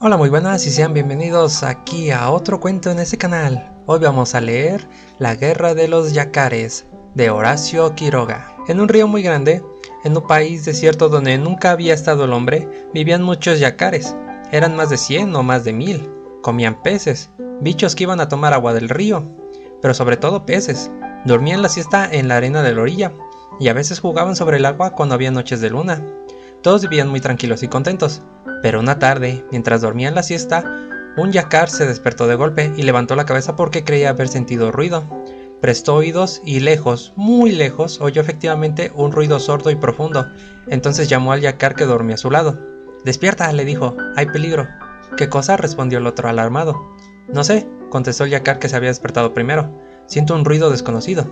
Hola, muy buenas y sean bienvenidos aquí a otro cuento en este canal. Hoy vamos a leer La Guerra de los Yacares, de Horacio Quiroga. En un río muy grande, en un país desierto donde nunca había estado el hombre, vivían muchos yacares. Eran más de 100 o más de 1000. Comían peces, bichos que iban a tomar agua del río, pero sobre todo peces. Dormían la siesta en la arena de la orilla, y a veces jugaban sobre el agua cuando había noches de luna. Todos vivían muy tranquilos y contentos. Pero una tarde, mientras dormían la siesta, un yacar se despertó de golpe y levantó la cabeza porque creía haber sentido ruido. Prestó oídos y lejos, muy lejos, oyó efectivamente un ruido sordo y profundo. Entonces llamó al yacar que dormía a su lado. «Despierta», le dijo, «hay peligro». «¿Qué cosa?», respondió el otro alarmado. «No sé», contestó el yacar que se había despertado primero. «Siento un ruido desconocido».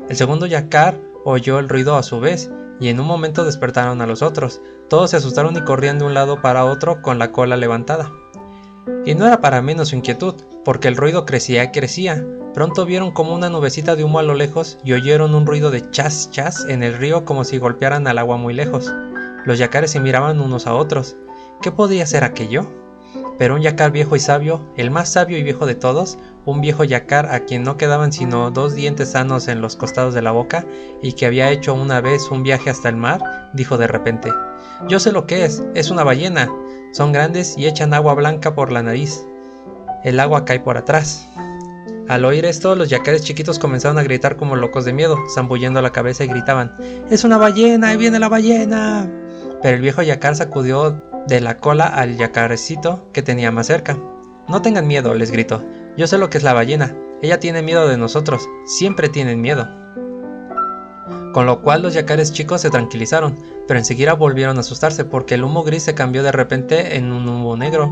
El segundo yacar oyó el ruido a su vez, y en un momento despertaron a los otros. Todos se asustaron y corrían de un lado para otro con la cola levantada. Y no era para menos su inquietud, porque el ruido crecía y crecía. Pronto vieron como una nubecita de humo a lo lejos y oyeron un ruido de chas chas en el río como si golpearan al agua muy lejos. Los yacares se miraban unos a otros. ¿Qué podía ser aquello? Pero un yacar viejo y sabio, el más sabio y viejo de todos, un viejo yacar a quien no quedaban sino 2 dientes sanos en los costados de la boca y que había hecho una vez un viaje hasta el mar, dijo de repente: «Yo sé lo que es una ballena. Son grandes y echan agua blanca por la nariz. El agua cae por atrás». Al oír esto, los yacares chiquitos comenzaron a gritar como locos de miedo, zambullendo la cabeza y gritaban: «¡Es una ballena! ¡Ahí viene la ballena!». Pero el viejo yacar sacudió de la cola al yacarecito que tenía más cerca. «No tengan miedo», les gritó, «yo sé lo que es la ballena. Ella tiene miedo de nosotros, siempre tienen miedo». Con lo cual los yacares chicos se tranquilizaron, pero enseguida volvieron a asustarse porque el humo gris se cambió de repente en un humo negro,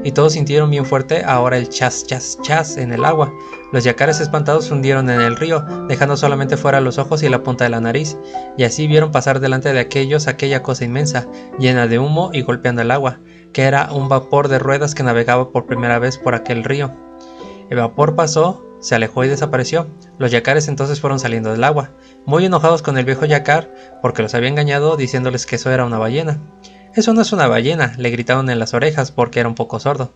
y todos sintieron bien fuerte ahora el chas chas chas en el agua. Los yacares espantados se hundieron en el río, dejando solamente fuera los ojos y la punta de la nariz, y así vieron pasar delante de aquellos aquella cosa inmensa, llena de humo y golpeando el agua, que era un vapor de ruedas que navegaba por primera vez por aquel río. El vapor pasó, se alejó y desapareció. Los yacares entonces fueron saliendo del agua, muy enojados con el viejo yacar porque los había engañado diciéndoles que eso era una ballena. «Eso no es una ballena», le gritaron en las orejas porque era un poco sordo.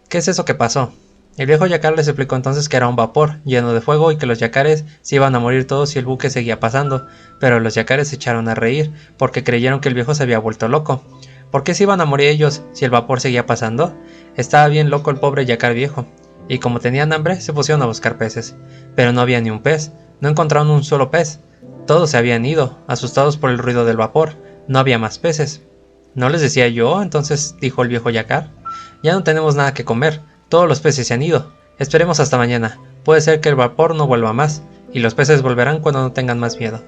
«¿Qué es eso que pasó?». El viejo yacar les explicó entonces que era un vapor lleno de fuego y que los yacares se iban a morir todos si el buque seguía pasando, pero los yacares se echaron a reír porque creyeron que el viejo se había vuelto loco. ¿Por qué se iban a morir ellos si el vapor seguía pasando? Estaba bien loco el pobre yacar viejo. Y como tenían hambre, se pusieron a buscar peces. Pero no había ni un pez, no encontraron un solo pez. Todos se habían ido, asustados por el ruido del vapor. No había más peces. «¿No les decía yo?», entonces dijo el viejo yacar. «Ya no tenemos nada que comer, todos los peces se han ido. Esperemos hasta mañana, puede ser que el vapor no vuelva más, y los peces volverán cuando no tengan más miedo».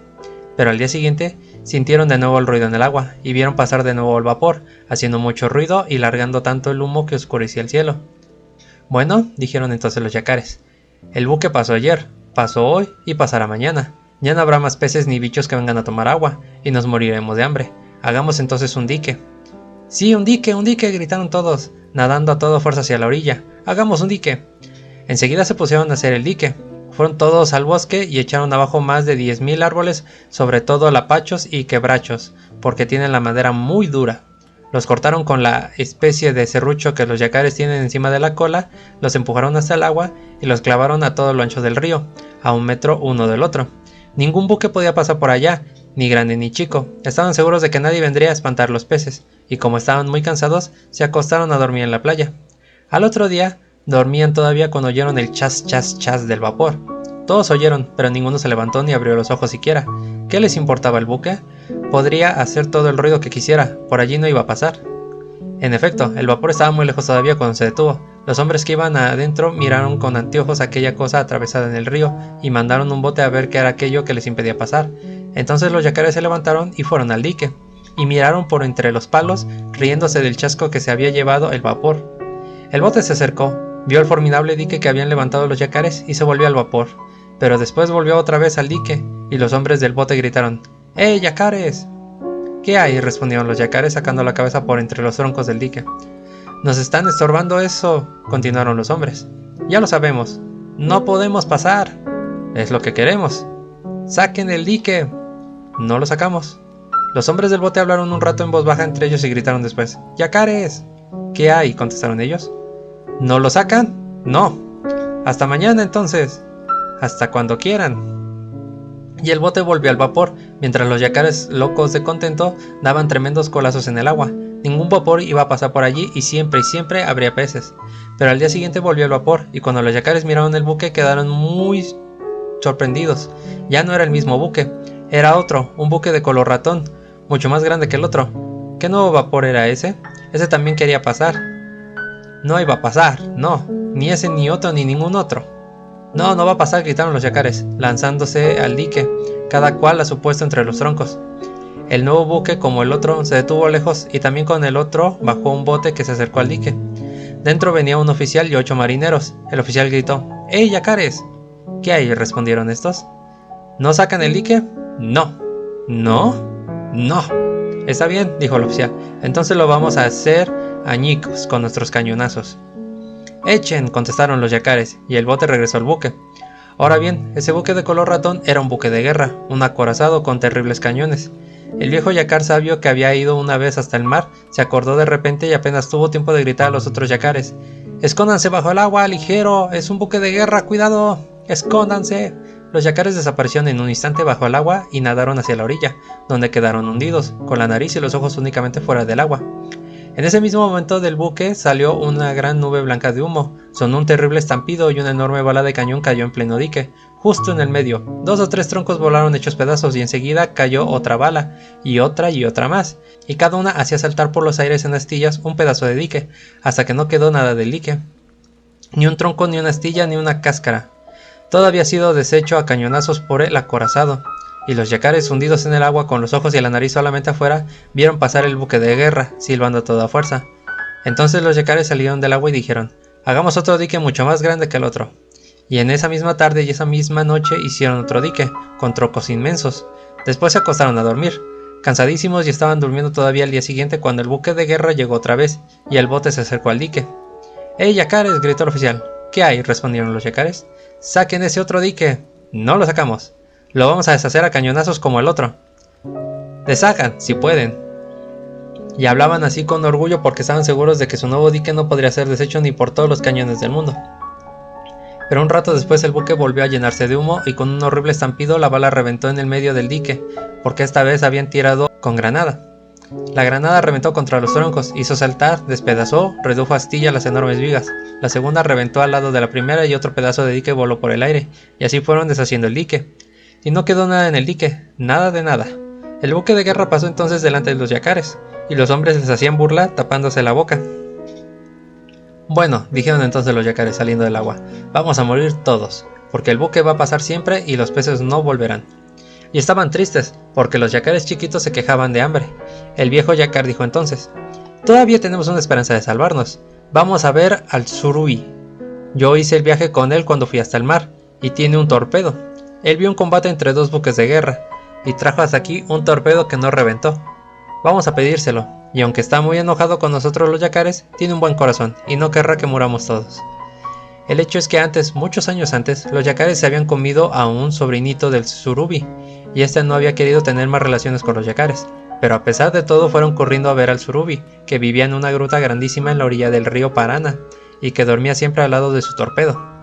Pero al día siguiente sintieron de nuevo el ruido en el agua, y vieron pasar de nuevo el vapor, haciendo mucho ruido y largando tanto el humo que oscurecía el cielo. «Bueno», dijeron entonces los yacares, «el buque pasó ayer, pasó hoy y pasará mañana. Ya no habrá más peces ni bichos que vengan a tomar agua, y nos moriremos de hambre. Hagamos entonces un dique». «Sí, un dique», gritaron todos, nadando a toda fuerza hacia la orilla. «Hagamos un dique». Enseguida se pusieron a hacer el dique. Fueron todos al bosque y echaron abajo más de 10.000 árboles, sobre todo lapachos y quebrachos, porque tienen la madera muy dura. Los cortaron con la especie de serrucho que los yacares tienen encima de la cola, los empujaron hasta el agua y los clavaron a todo lo ancho del río, a 1 metro uno del otro. Ningún buque podía pasar por allá, ni grande ni chico. Estaban seguros de que nadie vendría a espantar los peces, y como estaban muy cansados, se acostaron a dormir en la playa. Al otro día, dormían todavía cuando oyeron el chas chas chas del vapor. Todos oyeron, pero ninguno se levantó ni abrió los ojos siquiera. ¿Qué les importaba el buque? Podría hacer todo el ruido que quisiera, por allí no iba a pasar. En efecto, el vapor estaba muy lejos todavía cuando se detuvo. Los hombres que iban adentro miraron con anteojos aquella cosa atravesada en el río y mandaron un bote a ver qué era aquello que les impedía pasar. Entonces los yacares se levantaron y fueron al dique, y miraron por entre los palos, riéndose del chasco que se había llevado el vapor. El bote se acercó, vio el formidable dique que habían levantado los yacares y se volvió al vapor. Pero después volvió otra vez al dique, y los hombres del bote gritaron: «¡Eh, yacares!». «¿Qué hay?», respondieron los yacares sacando la cabeza por entre los troncos del dique. «Nos están estorbando eso», continuaron los hombres. «Ya lo sabemos. No podemos pasar». «Es lo que queremos». «¡Saquen el dique!». «No lo sacamos». Los hombres del bote hablaron un rato en voz baja entre ellos y gritaron después: «¡Yacares!». ¿Qué hay?, contestaron ellos. ¿No lo sacan? No. Hasta mañana entonces. Hasta cuando quieran. Y el bote volvió al vapor, mientras los yacares, locos de contento, daban tremendos colazos en el agua. Ningún vapor iba a pasar por allí y siempre habría peces. Pero al día siguiente volvió el vapor, y cuando los yacares miraron el buque quedaron muy sorprendidos. Ya no era el mismo buque, era otro, un buque de color ratón, mucho más grande que el otro. ¿Qué nuevo vapor era ese? Ese también quería pasar. No iba a pasar, no, ni ese ni otro ni ningún otro. No, no va a pasar, gritaron los yacares, lanzándose al dique, cada cual a su puesto entre los troncos. El nuevo buque, como el otro, se detuvo lejos y también con el otro bajó un bote que se acercó al dique. Dentro venía un oficial y 8 marineros. El oficial gritó: ¡Hey, yacares! ¿Qué hay?, respondieron estos. ¿No sacan el dique? No. ¿No? No. Está bien, dijo el oficial. Entonces lo vamos a hacer añicos con nuestros cañonazos. Echen, contestaron los yacares, y el bote regresó al buque. Ahora bien, ese buque de color ratón era un buque de guerra, un acorazado con terribles cañones. El viejo yacar sabio, que había ido una vez hasta el mar, se acordó de repente y apenas tuvo tiempo de gritar a los otros yacares: ¡Escóndanse bajo el agua, ligero! ¡Es un buque de guerra, cuidado! ¡Escóndanse! Los yacares desaparecieron en un instante bajo el agua y nadaron hacia la orilla, donde quedaron hundidos, con la nariz y los ojos únicamente fuera del agua. En ese mismo momento del buque salió una gran nube blanca de humo, sonó un terrible estampido y una enorme bala de cañón cayó en pleno dique, justo en el medio. 2 o 3 troncos volaron hechos pedazos y enseguida cayó otra bala, y otra más, y cada una hacía saltar por los aires en astillas un pedazo de dique, hasta que no quedó nada del dique. Ni un tronco, ni una astilla, ni una cáscara. Todo había sido deshecho a cañonazos por el acorazado. Y los yacares, hundidos en el agua con los ojos y la nariz solamente afuera, vieron pasar el buque de guerra, silbando a toda fuerza. Entonces los yacares salieron del agua y dijeron: hagamos otro dique mucho más grande que el otro. Y en esa misma tarde y esa misma noche hicieron otro dique, con troncos inmensos. Después se acostaron a dormir, cansadísimos, y estaban durmiendo todavía al día siguiente cuando el buque de guerra llegó otra vez, y el bote se acercó al dique. ¡Hey, yacares!, gritó el oficial. ¿Qué hay?, respondieron los yacares. ¡Saquen ese otro dique! No lo sacamos. Lo vamos a deshacer a cañonazos como el otro. Deshagan, si pueden. Y hablaban así con orgullo porque estaban seguros de que su nuevo dique no podría ser deshecho ni por todos los cañones del mundo. Pero un rato después el buque volvió a llenarse de humo y con un horrible estampido la bala reventó en el medio del dique, porque esta vez habían tirado con granada. La granada reventó contra los troncos, hizo saltar, despedazó, redujo a astilla las enormes vigas. La segunda reventó al lado de la primera y otro pedazo de dique voló por el aire, y así fueron deshaciendo el dique. Y no quedó nada en el dique, nada de nada. El buque de guerra pasó entonces delante de los yacares, y los hombres les hacían burla tapándose la boca. Bueno, dijeron entonces los yacares saliendo del agua, vamos a morir todos, porque el buque va a pasar siempre y los peces no volverán. Y estaban tristes, porque los yacares chiquitos se quejaban de hambre. El viejo yacar dijo entonces: todavía tenemos una esperanza de salvarnos, vamos a ver al surubí. Yo hice el viaje con él cuando fui hasta el mar, y tiene un torpedo. Él vio un combate entre 2 buques de guerra, y trajo hasta aquí un torpedo que no reventó. Vamos a pedírselo, y aunque está muy enojado con nosotros los yacares, tiene un buen corazón, y no querrá que muramos todos. El hecho es que antes, muchos años antes, los yacares se habían comido a un sobrinito del surubí, y este no había querido tener más relaciones con los yacares, pero a pesar de todo fueron corriendo a ver al surubí, que vivía en una gruta grandísima en la orilla del río Paraná, y que dormía siempre al lado de su torpedo.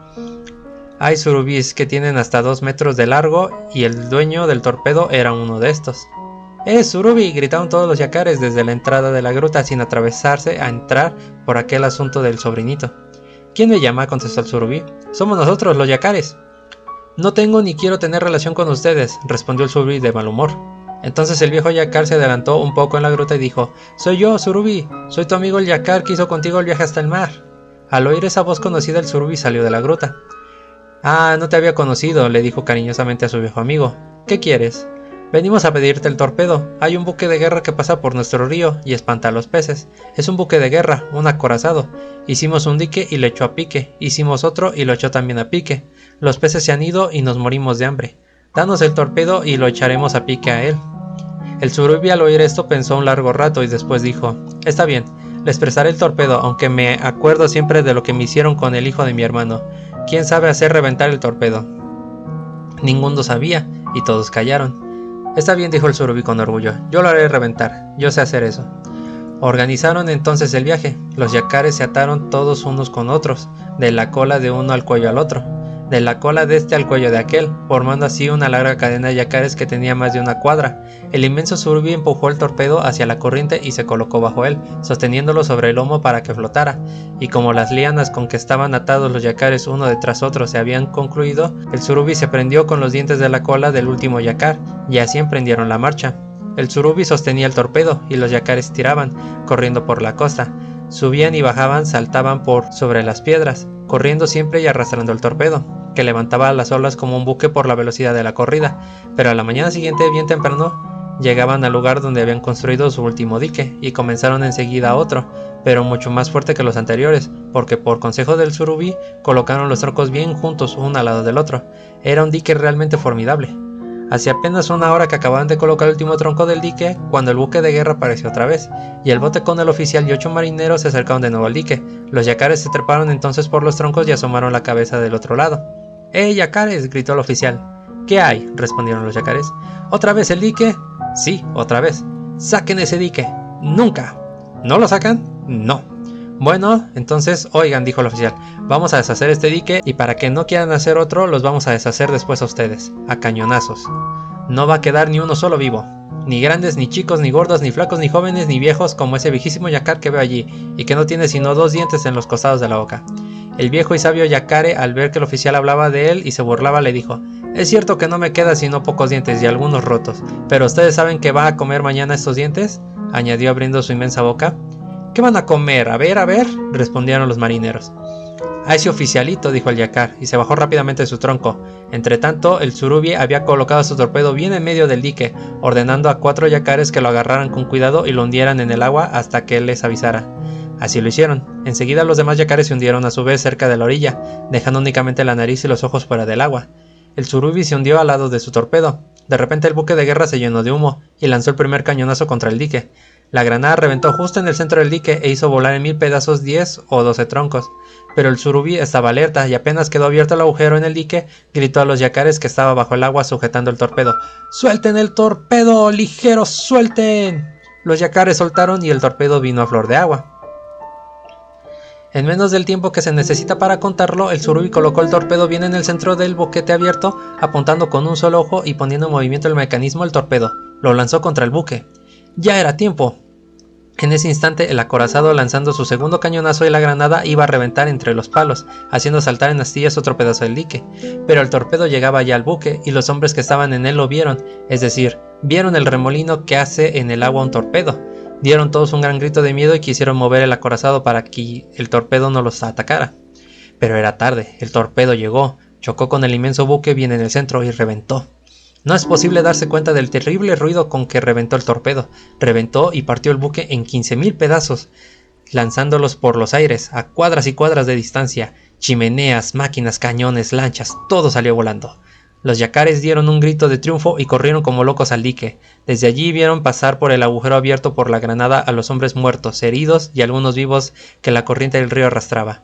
Hay surubíes que tienen hasta 2 metros de largo, y el dueño del torpedo era uno de estos. Surubí!, gritaron todos los yacares desde la entrada de la gruta sin atravesarse a entrar por aquel asunto del sobrinito. ¿Quién me llama?, contestó el surubí. Somos nosotros, los yacares. No tengo ni quiero tener relación con ustedes, respondió el surubí de mal humor. Entonces el viejo yacar se adelantó un poco en la gruta y dijo: soy yo, surubí, soy tu amigo el yacar que hizo contigo el viaje hasta el mar. Al oír esa voz conocida, el surubí salió de la gruta. Ah, no te había conocido, le dijo cariñosamente a su viejo amigo. ¿Qué quieres? Venimos a pedirte el torpedo. Hay un buque de guerra que pasa por nuestro río y espanta a los peces. Es un buque de guerra, un acorazado. Hicimos un dique y lo echó a pique. Hicimos otro y lo echó también a pique. Los peces se han ido y nos morimos de hambre. Danos el torpedo y lo echaremos a pique a él. El surubí al oír esto pensó un largo rato y después dijo: está bien, les prestaré el torpedo, aunque me acuerdo siempre de lo que me hicieron con el hijo de mi hermano. ¿Quién sabe hacer reventar el torpedo? Ninguno sabía, y todos callaron. Está bien, dijo el surubí con orgullo, yo lo haré reventar, yo sé hacer eso. Organizaron entonces el viaje. Los yacares se ataron todos unos con otros, de la cola de uno al cuello al otro, de la cola de este al cuello de aquel, formando así una larga cadena de yacares que tenía más de una cuadra. El inmenso surubí empujó el torpedo hacia la corriente y se colocó bajo él, sosteniéndolo sobre el lomo para que flotara, y como las lianas con que estaban atados los yacares uno detrás otro se habían concluido, el surubí se prendió con los dientes de la cola del último yacar, y así emprendieron la marcha. El surubí sostenía el torpedo y los yacares tiraban, corriendo por la costa. Subían y bajaban, saltaban por sobre las piedras, corriendo siempre y arrastrando el torpedo, que levantaba las olas como un buque por la velocidad de la corrida, pero a la mañana siguiente, bien temprano, llegaban al lugar donde habían construido su último dique, y comenzaron enseguida otro, pero mucho más fuerte que los anteriores, porque por consejo del surubí, colocaron los troncos bien juntos uno al lado del otro. Era un dique realmente formidable. Hacía apenas una hora que acababan de colocar el último tronco del dique, cuando el buque de guerra apareció otra vez, y el bote con el oficial y 8 marineros se acercaron de nuevo al dique. Los yacares se treparon entonces por los troncos y asomaron la cabeza del otro lado. ¡Eh, yacares!, gritó el oficial. ¿Qué hay?, respondieron los yacares. ¿Otra vez el dique? Sí, otra vez. ¡Saquen ese dique! ¡Nunca! ¿No lo sacan? No. Bueno, entonces, oigan, dijo el oficial, vamos a deshacer este dique y para que no quieran hacer otro, los vamos a deshacer después a ustedes, a cañonazos. No va a quedar ni uno solo vivo, ni grandes, ni chicos, ni gordos, ni flacos, ni jóvenes, ni viejos, como ese viejísimo yacar que veo allí, y que no tiene sino 2 dientes en los costados de la boca. El viejo y sabio yacare, al ver que el oficial hablaba de él y se burlaba, le dijo: es cierto que no me queda sino pocos dientes y algunos rotos, pero ¿ustedes saben que va a comer mañana estos dientes?, añadió abriendo su inmensa boca. ¿Qué van a comer? A ver, respondieron los marineros. A ese oficialito, dijo el yacar, y se bajó rápidamente de su tronco. Entretanto, el surubí había colocado su torpedo bien en medio del dique, ordenando a 4 yacares que lo agarraran con cuidado y lo hundieran en el agua hasta que él les avisara. Así lo hicieron. Enseguida los demás yacares se hundieron a su vez cerca de la orilla, dejando únicamente la nariz y los ojos fuera del agua. El surubí se hundió al lado de su torpedo. De repente el buque de guerra se llenó de humo y lanzó el primer cañonazo contra el dique. La granada reventó justo en el centro del dique e hizo volar en 1000 pedazos 10 o 12 troncos. Pero el surubí estaba alerta y apenas quedó abierto el agujero en el dique, gritó a los yacares que estaba bajo el agua sujetando el torpedo: ¡suelten el torpedo! ¡Ligeros, suelten! Los yacares soltaron y el torpedo vino a flor de agua. En menos del tiempo que se necesita para contarlo, el surubí colocó el torpedo bien en el centro del boquete abierto, apuntando con un solo ojo y poniendo en movimiento el mecanismo del torpedo. Lo lanzó contra el buque. Ya era tiempo. En ese instante, el acorazado, lanzando su segundo cañonazo y la granada, iba a reventar entre los palos, haciendo saltar en astillas otro pedazo del dique. Pero el torpedo llegaba ya al buque, y los hombres que estaban en él lo vieron, es decir, vieron el remolino que hace en el agua un torpedo. Dieron todos un gran grito de miedo y quisieron mover el acorazado para que el torpedo no los atacara. Pero era tarde, el torpedo llegó, chocó con el inmenso buque bien en el centro y reventó. No es posible darse cuenta del terrible ruido con que reventó el torpedo. Reventó y partió el buque en 15.000 pedazos, lanzándolos por los aires, a cuadras y cuadras de distancia. Chimeneas, máquinas, cañones, lanchas, todo salió volando. Los yacares dieron un grito de triunfo y corrieron como locos al dique. Desde allí vieron pasar por el agujero abierto por la granada a los hombres muertos, heridos y algunos vivos que la corriente del río arrastraba.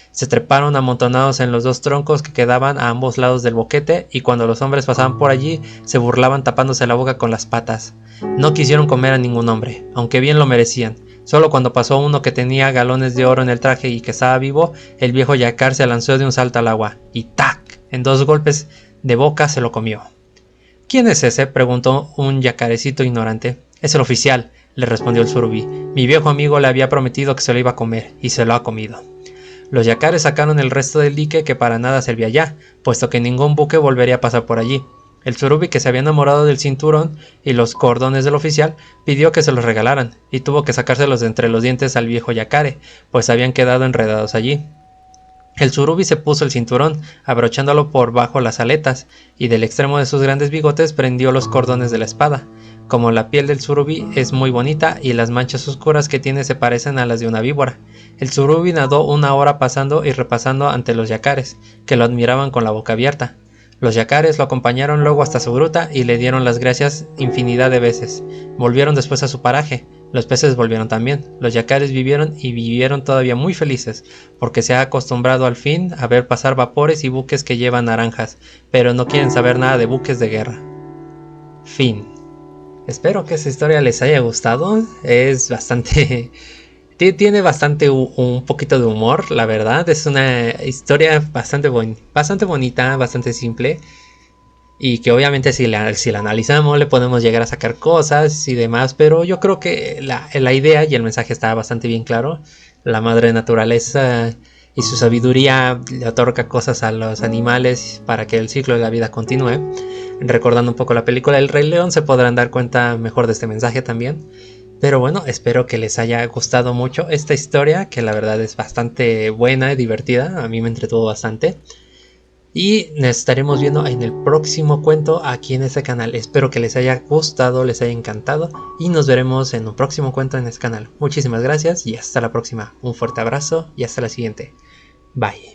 Se treparon amontonados en los 2 troncos que quedaban a ambos lados del boquete, y cuando los hombres pasaban por allí, se burlaban tapándose la boca con las patas. No quisieron comer a ningún hombre, aunque bien lo merecían. Solo cuando pasó uno que tenía galones de oro en el traje y que estaba vivo, el viejo yacar se lanzó de un salto al agua, y ¡tac!, en 2 golpes de boca se lo comió. ¿Quién es ese?, preguntó un yacarecito ignorante. Es el oficial, le respondió el surubí. Mi viejo amigo le había prometido que se lo iba a comer, y se lo ha comido. Los yacares sacaron el resto del dique, que para nada servía ya, puesto que ningún buque volvería a pasar por allí. El surubí, que se había enamorado del cinturón y los cordones del oficial, pidió que se los regalaran, y tuvo que sacárselos de entre los dientes al viejo yacare, pues habían quedado enredados allí. El surubí se puso el cinturón, abrochándolo por bajo las aletas, y del extremo de sus grandes bigotes prendió los cordones de la espada. Como la piel del surubí es muy bonita y las manchas oscuras que tiene se parecen a las de una víbora, el surubí nadó 1 hora pasando y repasando ante los yacares, que lo admiraban con la boca abierta. Los yacares lo acompañaron luego hasta su gruta y le dieron las gracias infinidad de veces. Volvieron después a su paraje. Los peces volvieron también. Los yacares vivieron y vivieron todavía muy felices, porque se ha acostumbrado al fin a ver pasar vapores y buques que llevan naranjas, pero no quieren saber nada de buques de guerra. Fin. Espero que esta historia les haya gustado. Es bastante... Tiene bastante un poquito de humor, la verdad. Es una historia bastante bonita, bastante simple. Y que obviamente si la analizamos le podemos llegar a sacar cosas y demás. Pero yo creo que la idea y el mensaje está bastante bien claro. La madre naturaleza y su sabiduría le otorga cosas a los animales para que el ciclo de la vida continúe. Recordando un poco la película El Rey León se podrán dar cuenta mejor de este mensaje también. Pero bueno, espero que les haya gustado mucho esta historia, que la verdad es bastante buena y divertida. A mí me entretuvo bastante. Y nos estaremos viendo en el próximo cuento aquí en este canal. Espero que les haya gustado, les haya encantado. Y nos veremos en un próximo cuento en este canal. Muchísimas gracias y hasta la próxima. Un fuerte abrazo y hasta la siguiente. Bye.